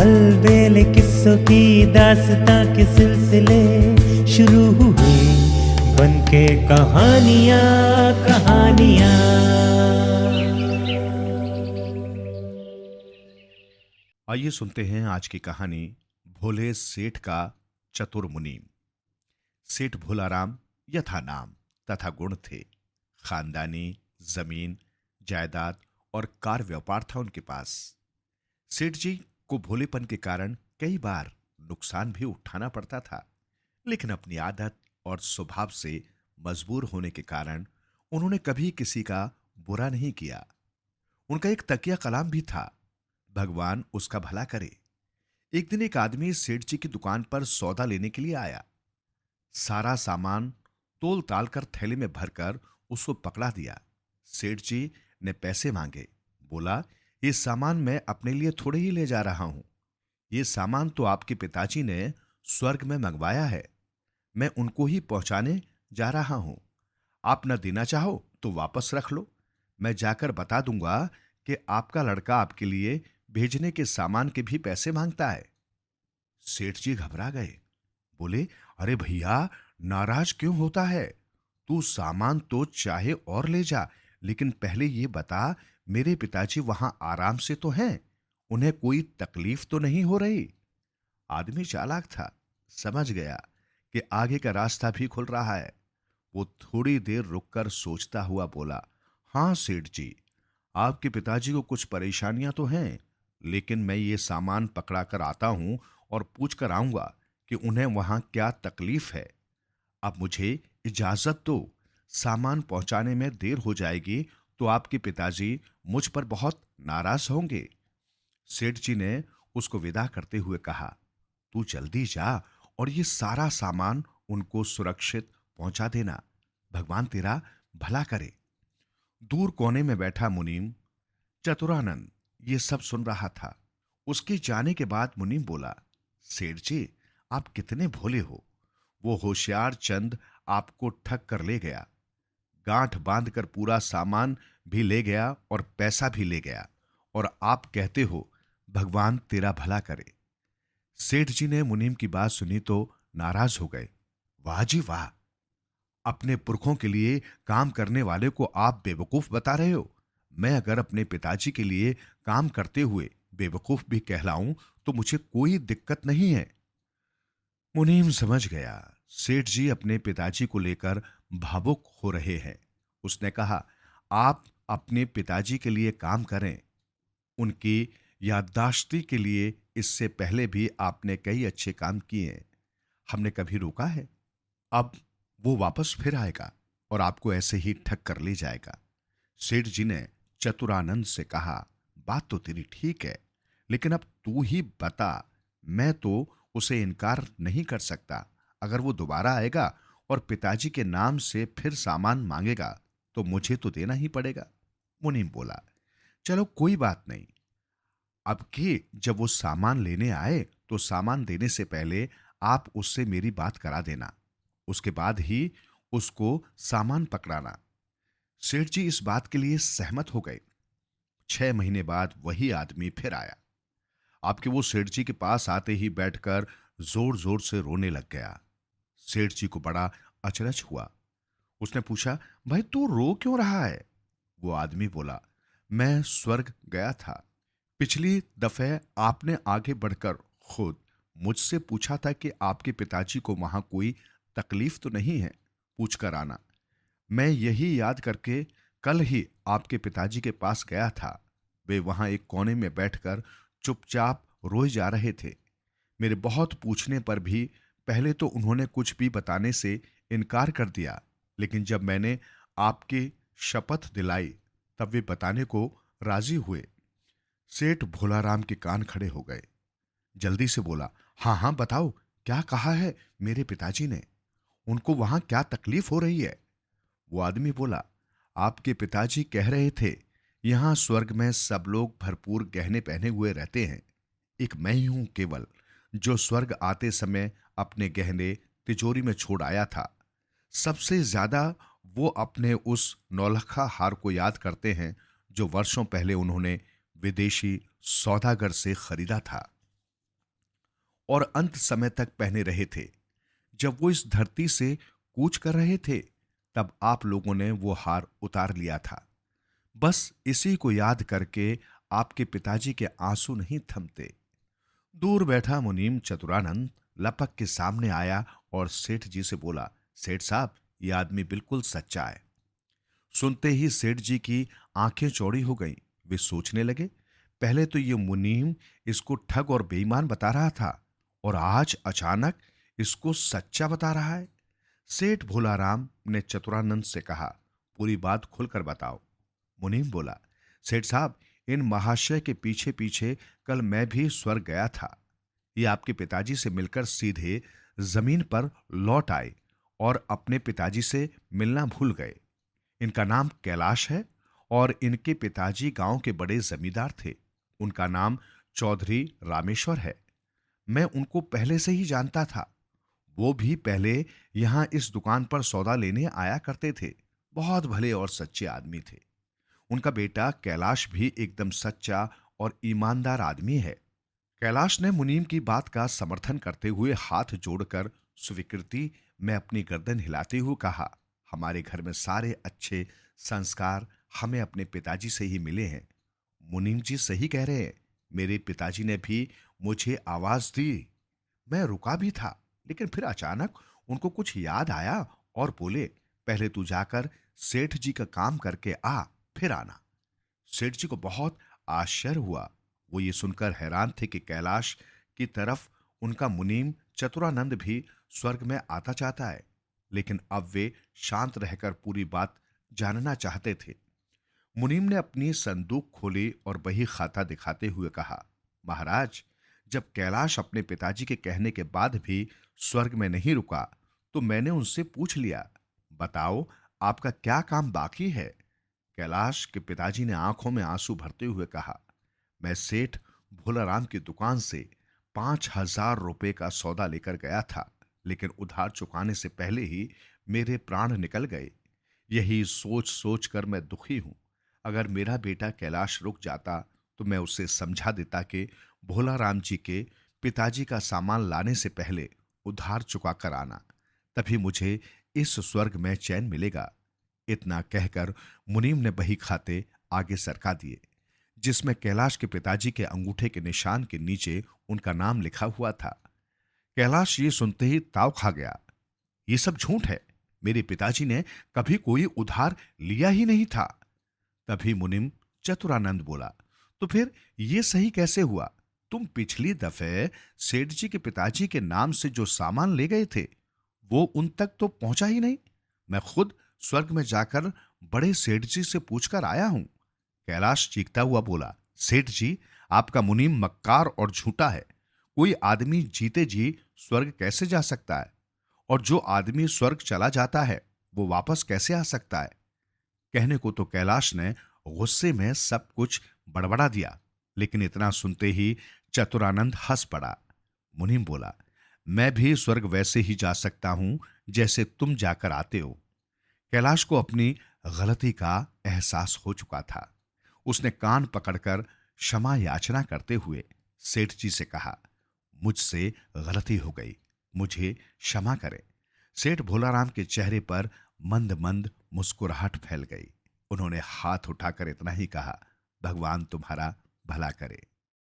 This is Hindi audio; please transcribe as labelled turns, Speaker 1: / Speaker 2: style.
Speaker 1: अलबेले किस्सों की दास्तां के सिलसिले शुरू हुए बनके कहानियां कहानियां।
Speaker 2: आइए सुनते हैं आज की कहानी भोले सेठ का चतुर मुनीम। सेठ भोलाराम यथा नाम तथा गुण थे। खानदानी जमीन जायदाद और कार व्यापार था उनके पास। सेठ जी को भोलेपन के कारण कई बार नुकसान भी उठाना पड़ता था, लेकिन अपनी आदत और स्वभाव से मजबूर होने के कारण उन्होंने कभी किसी का बुरा नहीं किया। उनका एक तकिया कलाम भी था, भगवान उसका भला करे। एक दिन एक आदमी सेठ जी की दुकान पर सौदा लेने के लिए आया। सारा सामान तोल ताल कर थैले में भरकर उसको पकड़ा दिया। सेठ जी ने पैसे मांगे। बोला, ये सामान मैं अपने लिए थोड़े ही ले जा रहा हूं। ये सामान तो आपके पिताजी ने स्वर्ग में मंगवाया है, मैं उनको ही पहुंचाने जा रहा हूं। आप न देना चाहो तो वापस रख लो। मैं जाकर बता दूंगा कि आपका लड़का आपके लिए भेजने के सामान के भी पैसे मांगता है। सेठ जी घबरा गए। बोले, अरे भैया, नाराज क्यों होता है? तू सामान तो चाहे और ले जा, लेकिन पहले ये बता, मेरे पिताजी वहां आराम से तो हैं, उन्हें कोई तकलीफ तो नहीं हो रही? आदमी चालाक था, समझ गया कि आगे का रास्ता भी खुल रहा है। वो थोड़ी देर रुककर सोचता हुआ बोला, हाँ सेठ जी, आपके पिताजी को कुछ परेशानियां तो हैं, लेकिन मैं ये सामान पकड़ा कर आता हूं और पूछ कर आऊंगा कि उन्हें वहां क्या तकलीफ है। अब मुझे इजाजत दो, सामान पहुंचाने में देर हो जाएगी तो आपके पिताजी मुझ पर बहुत नाराज होंगे। सेठ जी ने उसको विदा करते हुए कहा, तू जल्दी जा और ये सारा सामान उनको सुरक्षित पहुंचा देना, भगवान तेरा भला करे। दूर कोने में बैठा मुनीम चतुरानंद ये सब सुन रहा था। उसके जाने के बाद मुनीम बोला, सेठ जी, आप कितने भोले हो। वो होशियार चंद आपको ठग कर ले गया, गांठ बांधकर पूरा सामान भी ले गया और पैसा भी ले गया, और आप कहते हो भगवान तेरा भला करे। सेठ जी ने मुनीम की बात सुनी तो नाराज हो गए। वाह जी वाह, अपने पुरखों के लिए काम करने वाले को आप बेवकूफ बता रहे हो। मैं अगर अपने पिताजी के लिए काम करते हुए बेवकूफ भी कहलाऊं तो मुझे कोई दिक्कत नहीं है। मुनीम समझ गया, सेठ जी अपने पिताजी को लेकर भावुक हो रहे हैं। उसने कहा, आप अपने पिताजी के लिए काम करें, उनकी याददाश्ती के लिए इससे पहले भी आपने कई अच्छे काम किए हैं, हमने कभी रोका है? अब वो वापस फिर आएगा और आपको ऐसे ही ठग कर ले जाएगा। सेठ जी ने चतुरानंद से कहा, बात तो तेरी ठीक है, लेकिन अब तू ही बता, मैं तो उसे इनकार नहीं कर सकता। अगर वो दोबारा आएगा और पिताजी के नाम से फिर सामान मांगेगा तो मुझे तो देना ही पड़ेगा। मुनीम बोला, चलो कोई बात नहीं, अब की जब वो सामान लेने आए तो सामान देने से पहले आप उससे मेरी बात करा देना, उसके बाद ही उसको सामान पकड़ाना। सेठ जी इस बात के लिए सहमत हो गए। 6 महीने बाद वही आदमी फिर आया। आपके वो सेठ जी के पास आते ही बैठकर जोर जोर से रोने लग गया। सेठ जी को बड़ा अचरज हुआ। उसने पूछा, भाई तू रो क्यों रहा है? वो आदमी बोला, मैं स्वर्ग गया था। पिछली दफे आपने आगे बढ़कर खुद मुझसे पूछा था कि आपके पिताजी को वहां कोई तकलीफ तो नहीं है, पूछ कर आना। मैं यही याद करके कल ही आपके पिताजी के पास गया था। वे वहां एक कोने में बैठकर चुपचाप रोए जा रहे थे। मेरे बहुत पूछने पर भी पहले तो उन्होंने कुछ भी बताने से इनकार कर दिया, लेकिन जब मैंने आपकी शपथ दिलाई तब वे बताने को राजी हुए। सेठ भोलाराम के कान खड़े हो गए। जल्दी से बोला, हाँ हाँ बताओ, क्या कहा है मेरे पिताजी ने? उनको वहां क्या तकलीफ हो रही है? वो आदमी बोला, आपके पिताजी कह रहे थे यहां स्वर्ग में सब लोग भरपूर गहने पहने हुए रहते हैं, एक मैं ही हूं केवल जो स्वर्ग आते समय अपने गहने तिजोरी में छोड़ आया था। सबसे ज्यादा वो अपने उस नौलखा हार को याद करते हैं जो वर्षों पहले उन्होंने विदेशी सौदागर से खरीदा था। और अंत समय तक पहने रहे थे। जब वो इस धरती से कूच कर रहे थे, तब आप लोगों ने वो हार उतार लिया था। बस इसी को याद करके आपके पिताजी के आंसू नहीं थमते। दूर बैठा मुनीम चतुरानंद लपक के सामने आया और सेठ जी से बोला, सेठ साहब, ये आदमी बिल्कुल सच्चा है। सुनते ही सेठ जी की आंखें चौड़ी हो गईं। वे सोचने लगे, पहले तो ये मुनीम इसको ठग और बेईमान बता रहा था, और आज अचानक इसको सच्चा बता रहा है। सेठ भोलाराम ने चतुरानंद से कहा, पूरी बात खुलकर बताओ। मुनीम बोला, सेठ साहब, इन महाशय के पीछे पीछे कल मैं भी स्वर्ग गया था। ये आपके पिताजी से मिलकर सीधे जमीन पर लौट आए और अपने पिताजी से मिलना भूल गए। इनका नाम कैलाश है और इनके पिताजी गांव के बड़े जमींदार थे। उनका नाम चौधरी रामेश्वर है। मैं उनको पहले से ही जानता था। वो भी पहले यहां इस दुकान पर सौदा लेने आया करते थे। बहुत भले और सच्चे आदमी थे। उनका बेटा कैलाश भी एकदम सच्चा और ईमानदार आदमी है। कैलाश ने मुनीम की बात का समर्थन करते हुए हाथ जोड़कर स्वीकृति में अपनी गर्दन हिलाते हुए कहा, हमारे घर में सारे अच्छे संस्कार हमें अपने पिताजी से ही मिले हैं। मुनीम जी सही कह रहे हैं। मेरे पिताजी ने भी मुझे आवाज दी। मैं रुका भी था, लेकिन फिर अचानक उनको कुछ याद आया और बोले, पहले तू जाकर सेठ जी का काम करके आ, फिर आना। सेठ जी को बहुत आश्चर्य हुआ। वो ये सुनकर हैरान थे कि कैलाश की तरफ उनका मुनीम चतुरानंद भी स्वर्ग में आता चाहता है, लेकिन अब वे शांत रहकर पूरी बात जानना चाहते थे। मुनीम ने अपनी संदूक खोली और बही खाता दिखाते हुए कहा, महाराज, जब कैलाश अपने पिताजी के कहने के बाद भी स्वर्ग में नहीं रुका, तो मैंने उनसे पूछ लिया, बताओ आपका क्या काम बाकी है। कैलाश के पिताजी ने आंखों में आंसू भरते हुए कहा, मैं सेठ भोलाराम की दुकान से 5,000 रुपए का सौदा लेकर गया था, लेकिन उधार चुकाने से पहले ही मेरे प्राण निकल गए। यही सोच सोच कर मैं दुखी हूं। अगर मेरा बेटा कैलाश रुक जाता तो मैं उसे समझा देता कि भोलाराम जी के पिताजी का सामान लाने से पहले उधार चुका कर आना, तभी मुझे इस स्वर्ग में चैन मिलेगा। इतना कहकर मुनीम ने बही खाते आगे सरका दिए, जिसमें कैलाश के पिताजी के अंगूठे के निशान के नीचे उनका नाम लिखा हुआ था। कैलाश ये सुनते ही ताव खा गया। ये सब झूठ है। मेरे पिताजी ने कभी कोई उधार लिया ही नहीं था। तभी मुनीम चतुरानंद बोला, तो फिर ये सही कैसे हुआ? तुम पिछली दफे सेठ जी के पिताजी के नाम से जो सामान ले गए थे, वो उन तक तो पहुंचा ही नहीं। मैं खुद स्वर्ग में जाकर बड़े सेठ जी से पूछकर आया हूं। कैलाश चीखता हुआ बोला, सेठ जी, आपका मुनीम मक्कार और झूठा है। कोई आदमी जीते जी स्वर्ग कैसे जा सकता है? और जो आदमी स्वर्ग चला जाता है, वो वापस कैसे आ सकता है? कहने को तो कैलाश ने गुस्से में सब कुछ बड़बड़ा दिया, लेकिन इतना सुनते ही चतुरानंद हंस पड़ा। मुनीम बोला, मैं भी स्वर्ग वैसे ही जा सकता हूं जैसे तुम जाकर आते हो। कैलाश को अपनी गलती का एहसास हो चुका था। उसने कान पकड़कर क्षमा याचना करते हुए सेठ जी से कहा, मुझसे गलती हो गई, मुझे क्षमा करें। सेठ भोलाराम के चेहरे पर मंद मंद मुस्कुराहट फैल गई। उन्होंने हाथ उठाकर इतना ही कहा, भगवान तुम्हारा भला करे।